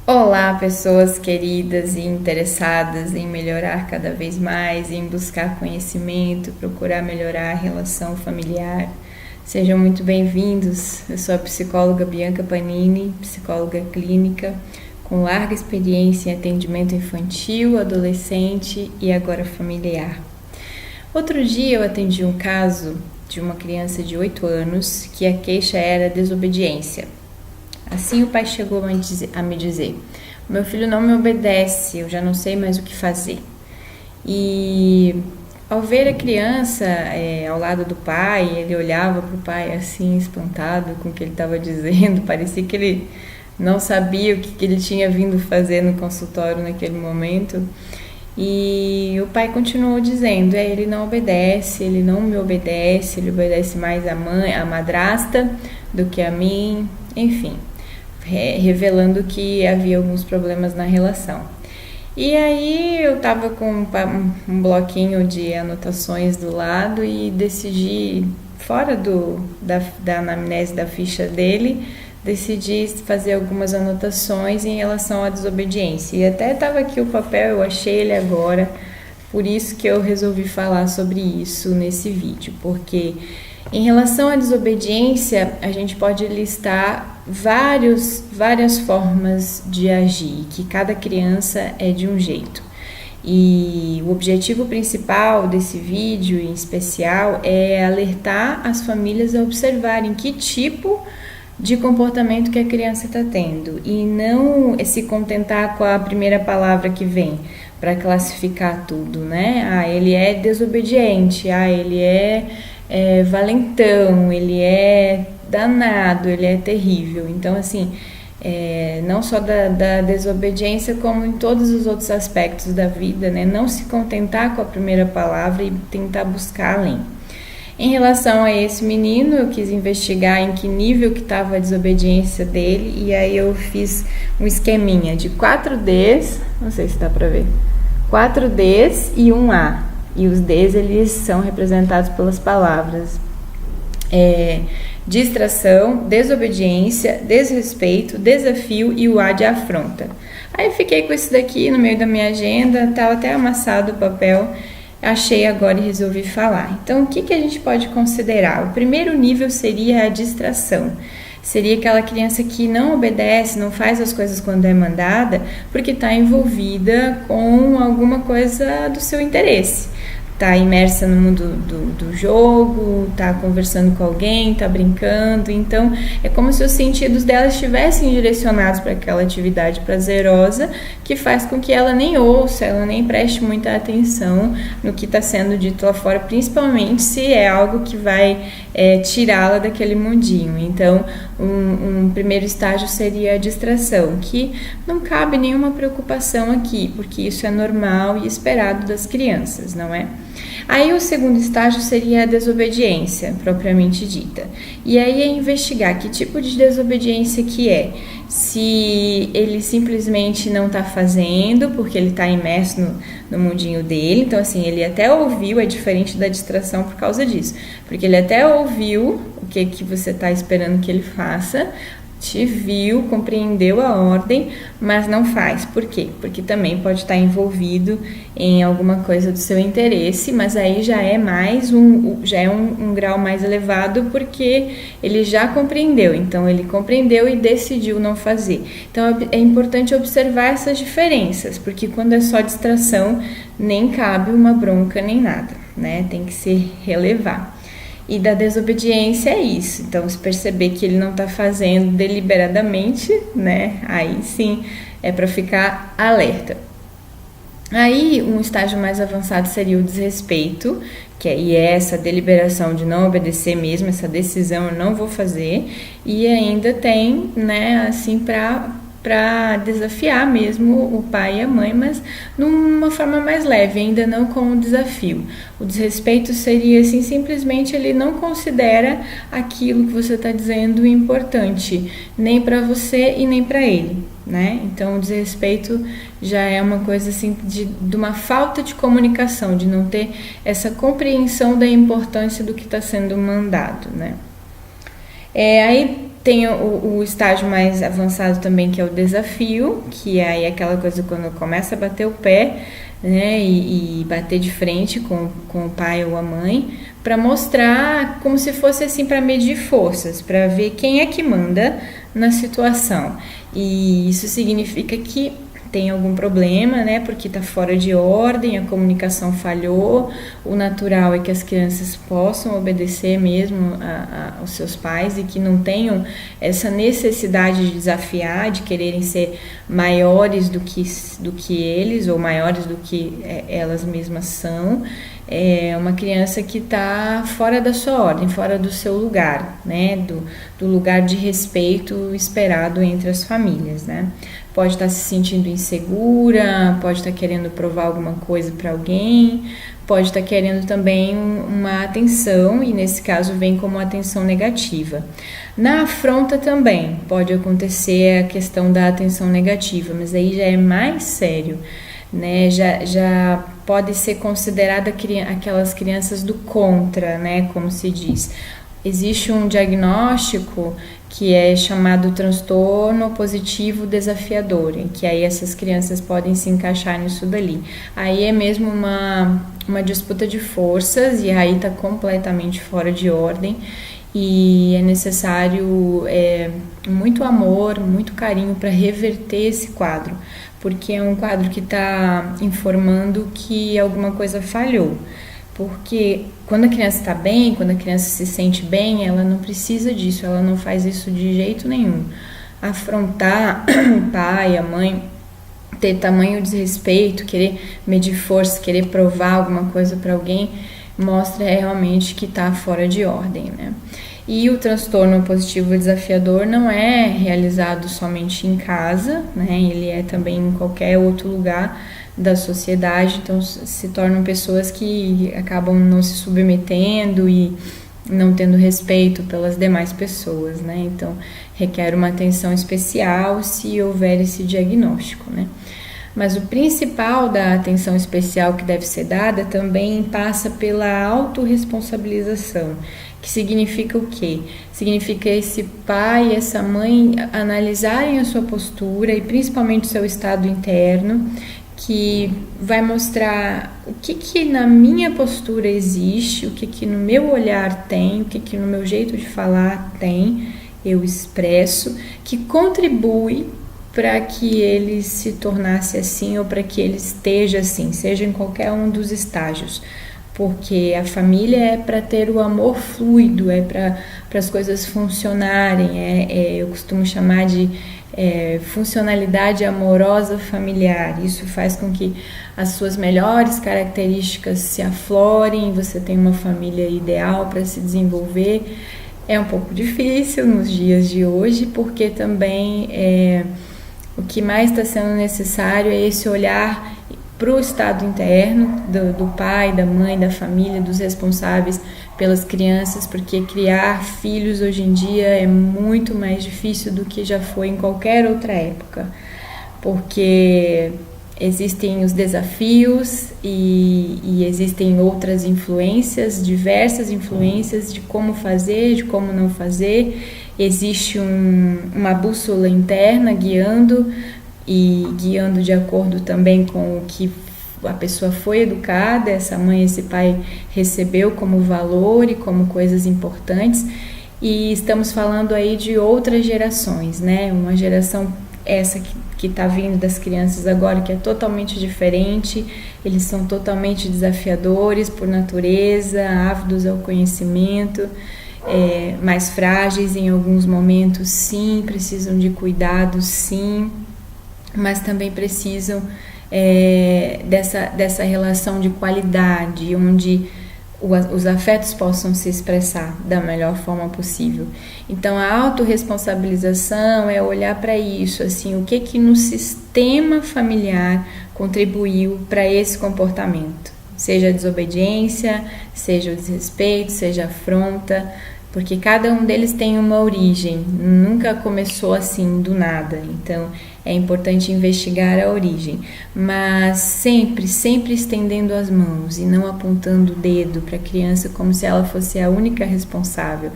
Olá, pessoas queridas e interessadas em melhorar cada vez mais, em buscar conhecimento, procurar melhorar a relação familiar. Sejam muito bem-vindos. Eu sou a psicóloga Bianca Panini, psicóloga clínica, com larga experiência em atendimento infantil, adolescente e agora familiar. Outro dia eu atendi um caso de uma criança de 8 anos que a queixa era desobediência. Assim o pai chegou a me dizer: meu filho não me obedece, eu já não sei mais o que fazer. E ao ver a criança ao lado do pai, ele olhava para o pai assim, espantado com o que ele estava dizendo. Parecia que ele não sabia o que ele tinha vindo fazer no consultório naquele momento. E o pai continuou dizendo: ele não obedece, ele não me obedece, ele obedece mais a mãe, a madrasta, do que a mim, enfim, revelando que havia alguns problemas na relação. E aí eu estava com um bloquinho de anotações do lado e decidi, fora da anamnese da ficha dele, decidi fazer algumas anotações em relação à desobediência. E até estava aqui o papel, eu achei ele agora, por isso que eu resolvi falar sobre isso nesse vídeo, porque em relação à desobediência, a gente pode listar várias formas de agir, que cada criança é de um jeito. E o objetivo principal desse vídeo em especial é alertar as famílias a observarem que tipo de comportamento que a criança está tendo e não se contentar com a primeira palavra que vem para classificar tudo, né? Ele é desobediente, ele é valentão, ele é danado, ele é terrível. Então, assim, não só da desobediência, como em todos os outros aspectos da vida, né? Não se contentar com a primeira palavra e tentar buscar além. Em relação a esse menino, eu quis investigar em que nível que estava a desobediência dele, e aí eu fiz um esqueminha de 4 Ds, não sei se dá para ver, 4 Ds e um A. E os Ds, eles são representados pelas palavras distração, desobediência, desrespeito, desafio e o A de afronta. Aí eu fiquei com isso daqui no meio da minha agenda, estava até amassado o papel, achei agora e resolvi falar. Então, o que a gente pode considerar? O primeiro nível seria a distração. Seria aquela criança que não obedece, não faz as coisas quando é mandada, porque está envolvida com alguma coisa do seu interesse. Está imersa no mundo do jogo, está conversando com alguém, está brincando. Então, é como se os sentidos dela estivessem direcionados para aquela atividade prazerosa, que faz com que ela nem ouça, ela nem preste muita atenção no que está sendo dito lá fora, principalmente se é algo que vai tirá-la daquele mundinho. Então, um primeiro estágio seria a distração, que não cabe nenhuma preocupação aqui, porque isso é normal e esperado das crianças, não é? Aí o segundo estágio seria a desobediência, propriamente dita. E aí é investigar que tipo de desobediência que é. Se ele simplesmente não está fazendo, porque ele está imerso no mundinho dele. Então, assim, ele até ouviu, é diferente da distração por causa disso. Porque ele até ouviu o que você está esperando que ele faça, te viu, compreendeu a ordem, mas não faz. Por quê? Porque também pode estar envolvido em alguma coisa do seu interesse, mas aí já é um grau mais elevado, porque ele já compreendeu. Então ele compreendeu e decidiu não fazer. Então é importante observar essas diferenças, porque quando é só distração, nem cabe uma bronca nem nada, né? Tem que se relevar. E da desobediência é isso. Então, se perceber que ele não está fazendo deliberadamente, né? Aí sim é para ficar alerta. Aí, um estágio mais avançado seria o desrespeito, que é essa deliberação de não obedecer mesmo, essa decisão eu não vou fazer. E ainda tem, né, assim, para desafiar mesmo o pai e a mãe, mas numa forma mais leve, ainda não como um desafio. O desrespeito seria assim, simplesmente ele não considera aquilo que você está dizendo importante, nem para você e nem para ele, né? Então o desrespeito já é uma coisa assim de uma falta de comunicação, de não ter essa compreensão da importância do que está sendo mandado, né? Aí tem o estágio mais avançado também, que é o desafio, que é aí aquela coisa quando começa a bater o pé, né, e bater de frente com o pai ou a mãe, para mostrar como se fosse assim, para medir forças, para ver quem é que manda na situação. E isso significa que tem algum problema, né? Porque está fora de ordem, a comunicação falhou. O natural é que as crianças possam obedecer mesmo aos seus pais e que não tenham essa necessidade de desafiar, de quererem ser maiores do que eles ou maiores do que elas mesmas são. É uma criança que está fora da sua ordem, fora do seu lugar, né? Do lugar de respeito esperado entre as famílias, né? Pode estar se sentindo insegura, pode estar querendo provar alguma coisa para alguém, pode estar querendo também uma atenção, e nesse caso vem como atenção negativa. Na afronta também pode acontecer a questão da atenção negativa, mas aí já é mais sério, né? Já pode ser considerada aquelas crianças do contra, né? Como se diz. Existe um diagnóstico que é chamado transtorno positivo desafiador, em que aí essas crianças podem se encaixar nisso dali. Aí é mesmo uma disputa de forças, e aí está completamente fora de ordem, e é necessário muito amor, muito carinho para reverter esse quadro, porque é um quadro que está informando que alguma coisa falhou. Porque quando a criança está bem, quando a criança se sente bem, ela não precisa disso, ela não faz isso de jeito nenhum. Afrontar o pai, a mãe, ter tamanho desrespeito, querer medir força, querer provar alguma coisa para alguém, mostra realmente que está fora de ordem, né? E o transtorno positivo desafiador não é realizado somente em casa, né? Ele é também em qualquer outro lugar da sociedade, então se tornam pessoas que acabam não se submetendo e não tendo respeito pelas demais pessoas, né? Então requer uma atenção especial se houver esse diagnóstico, né? Mas o principal da atenção especial que deve ser dada também passa pela autorresponsabilização, que significa o quê? Significa esse pai e essa mãe analisarem a sua postura e principalmente o seu estado interno, que vai mostrar o que na minha postura existe, o que no meu olhar tem, o que no meu jeito de falar tem, eu expresso, que contribui para que ele se tornasse assim ou para que ele esteja assim, seja em qualquer um dos estágios. Porque a família é para ter o amor fluido, é para as coisas funcionarem, eu costumo chamar de funcionalidade amorosa familiar. Isso faz com que as suas melhores características se aflorem, você tem uma família ideal para se desenvolver. É um pouco difícil nos dias de hoje, porque também o que mais está sendo necessário é esse olhar para o estado interno do pai, da mãe, da família, dos responsáveis pelas crianças, porque criar filhos hoje em dia é muito mais difícil do que já foi em qualquer outra época, porque existem os desafios e existem outras influências, diversas influências de como fazer, de como não fazer. Existe uma bússola interna guiando de acordo também com o que a pessoa foi educada, essa mãe, esse pai recebeu como valor e como coisas importantes. E estamos falando aí de outras gerações, né? Uma geração essa que está vindo das crianças agora, que é totalmente diferente. Eles são totalmente desafiadores por natureza, ávidos ao conhecimento, mais frágeis em alguns momentos, sim, precisam de cuidados, sim, mas também precisam dessa relação de qualidade, onde os afetos possam se expressar da melhor forma possível. Então a autorresponsabilização é olhar para isso, assim, o que no sistema familiar contribuiu para esse comportamento, seja a desobediência, seja o desrespeito, seja a afronta, porque cada um deles tem uma origem, nunca começou assim do nada. Então é importante investigar a origem, mas sempre estendendo as mãos e não apontando o dedo para a criança como se ela fosse a única responsável,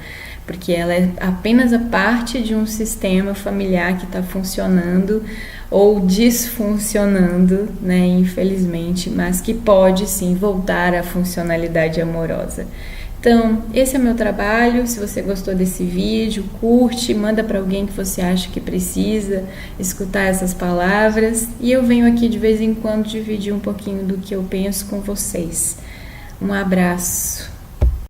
porque ela é apenas a parte de um sistema familiar que está funcionando ou disfuncionando, né, infelizmente, mas que pode sim voltar à funcionalidade amorosa. Então, esse é o meu trabalho. Se você gostou desse vídeo, curte, manda para alguém que você acha que precisa escutar essas palavras. E eu venho aqui de vez em quando dividir um pouquinho do que eu penso com vocês. Um abraço.